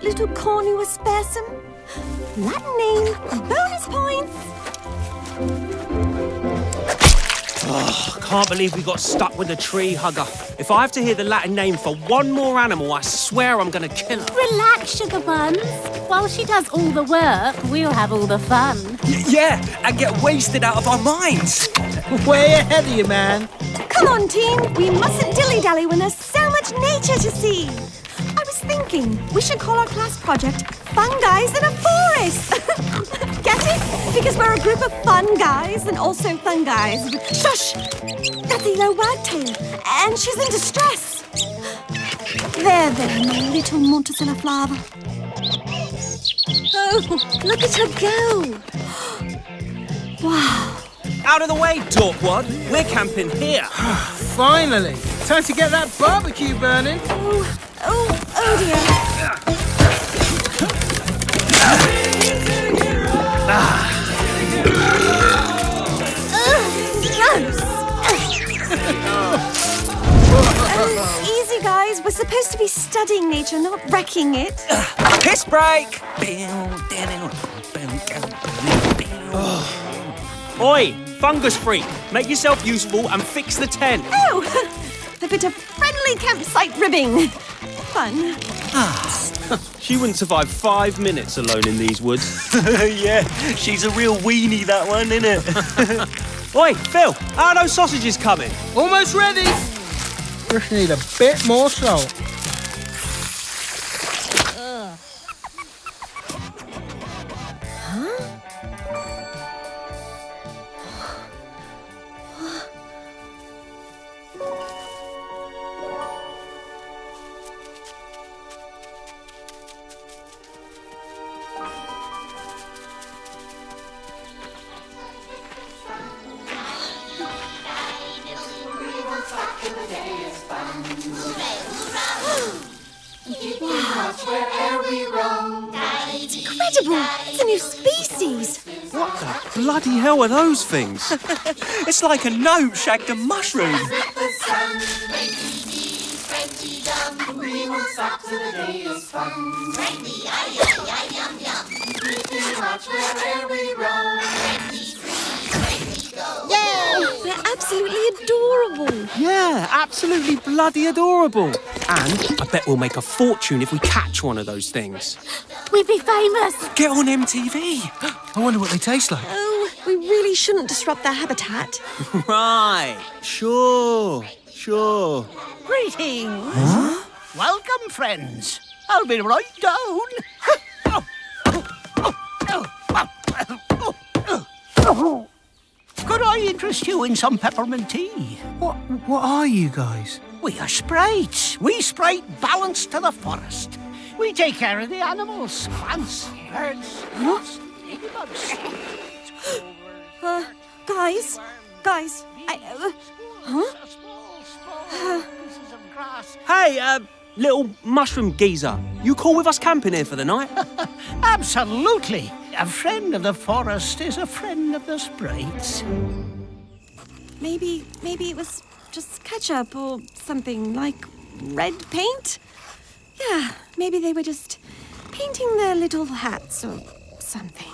little cornu-aspersum. Latin name, bonus points. Oh, can't believe we got stuck with a tree hugger. If I have to hear the Latin name for one more animal, I swear I'm gonna kill her. Relax, Sugar Buns. While she does all the work, we'll have all the fun. Yeah, and get wasted out of our minds. Way ahead of you, man. Come on, team. We mustn't dilly-dally when there's so much nature to see. I was thinking we should call our class project Fun Guys in a Forest. Get it? Because we're a group of fun guys and also fun guys. Shush! That's Elo Wagtail, and she's in distress. There, my little Montezella flower. Oh, look at her go. Wow. Out of the way, Dorkwad. We're camping here. Finally. Time to get that barbecue burning. Oh dear. Gross. Easy, guys. We're supposed to be studying nature, not wrecking it. Piss break! Oi, fungus freak. Make yourself useful and fix the tent. Oh, a bit of friendly campsite ribbing. Fun. She wouldn't survive 5 minutes alone in these woods. Yeah, she's a real weenie, that one, innit? Oi, Phil, how are those sausages coming? Almost ready. Just need a bit more salt. It's incredible. It's a new species. What the bloody hell are those things? It's like a gnome shagged a mushroom. They're absolutely adorable. Yeah, absolutely bloody adorable. And I bet we'll make a fortune if we catch one of those things. We'd be famous. Get on MTV. I wonder what they taste like. Oh, we really shouldn't disrupt their habitat. Right, sure. Greetings. Welcome, friends. I'll be right down. Could I interest you in some peppermint tea? What are you guys? We are sprites. We sprite balance to the forest. We take care of the animals, plants, birds, ladybugs. Guys, Small pieces of grass. Hey, little mushroom geezer, you cool with us camping here for the night? Absolutely. A friend of the forest is a friend of the sprites. maybe it was just ketchup or something like red paint? Yeah, maybe they were just painting their little hats or something.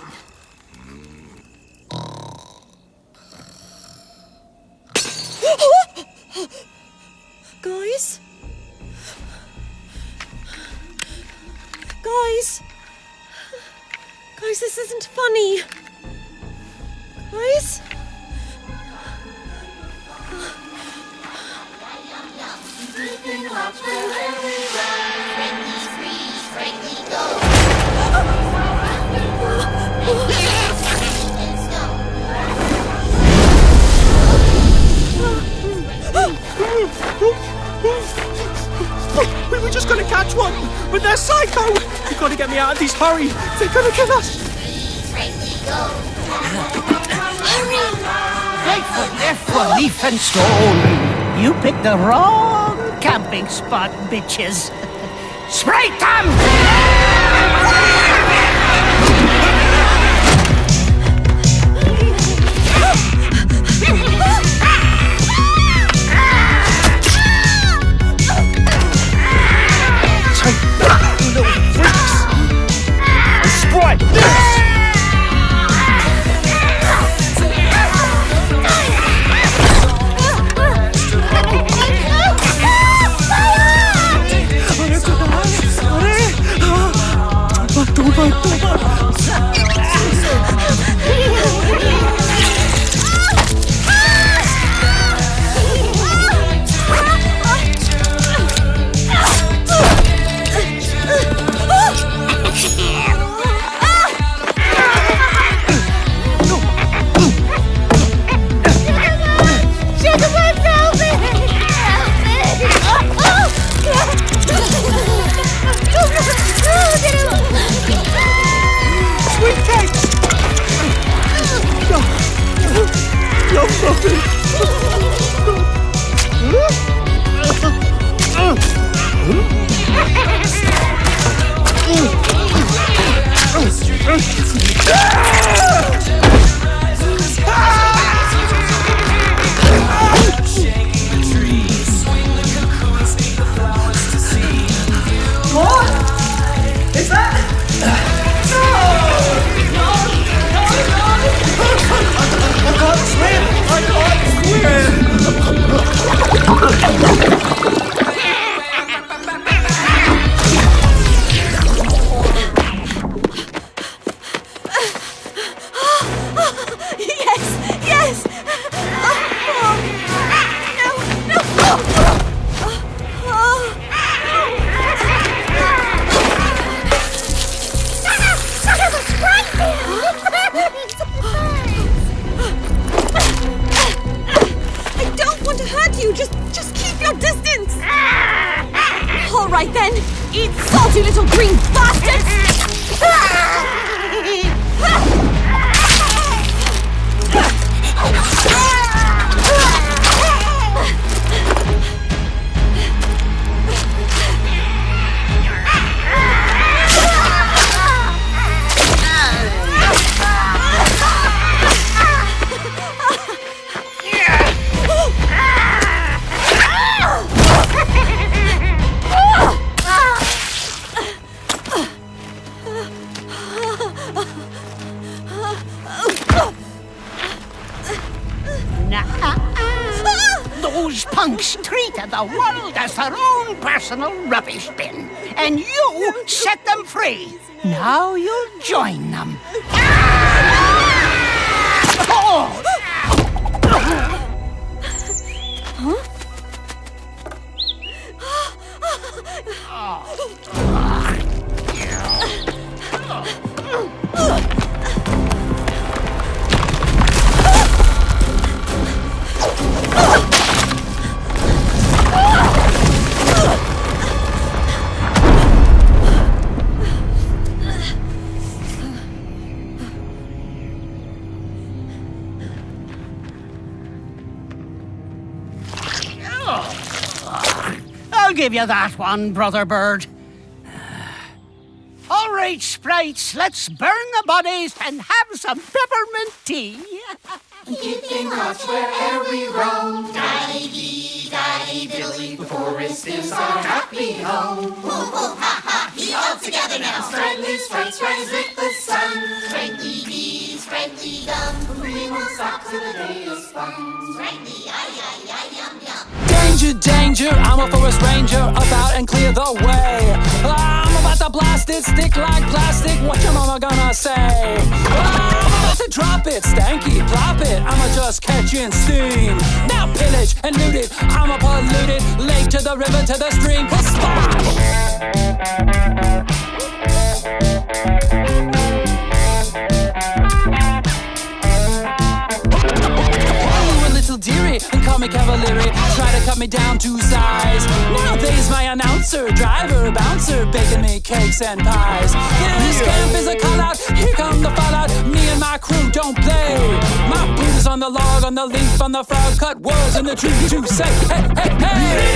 Guys? Guys, this isn't funny. Guys? We were just gonna catch one, but they're psycho! You've got to get me out of these, hurry! They're gonna kill us! Right foot, left foot, leaf and stone. You picked the wrong camping spot, bitches. Sprite them! Take that, you little freaks! Yes! I don't want to hurt you. Just keep your distance. All right then. Eat salty little green bastards. Those punks treated the world as their own personal rubbish bin, and you set them free. Now you'll join them. I'll give you that one, Brother Bird. All right, sprites, let's burn the bodies and have some peppermint tea. Keeping watch where'er we roam. Di-dee, di-dilly, the forest is our happy home. Hoo-hoo-ha-ha, we all together now. Sprightly sprites rise with the sun. Sprightly bees, sprightly gum. We won't stop till the day is fun. Sprightly, yum-yum. Danger, danger, I'm a forest ranger, about and clear the way. I'm about to blast it, stick like plastic, what your mama gonna say? I'm about to drop it, stanky, plop it, I'ma just catching steam. Now pillage and loot it, I'ma pollute it, lake to the river, to the stream, dearie and call me cavalieri, try to cut me down to size. Nowadays my announcer, driver, bouncer, baking me cakes and pies. This camp is a call out, here come the fallout, me and my crew don't play. My boot is on the log, on the leaf, on the frog, cut words in the tree to say, hey, hey, hey.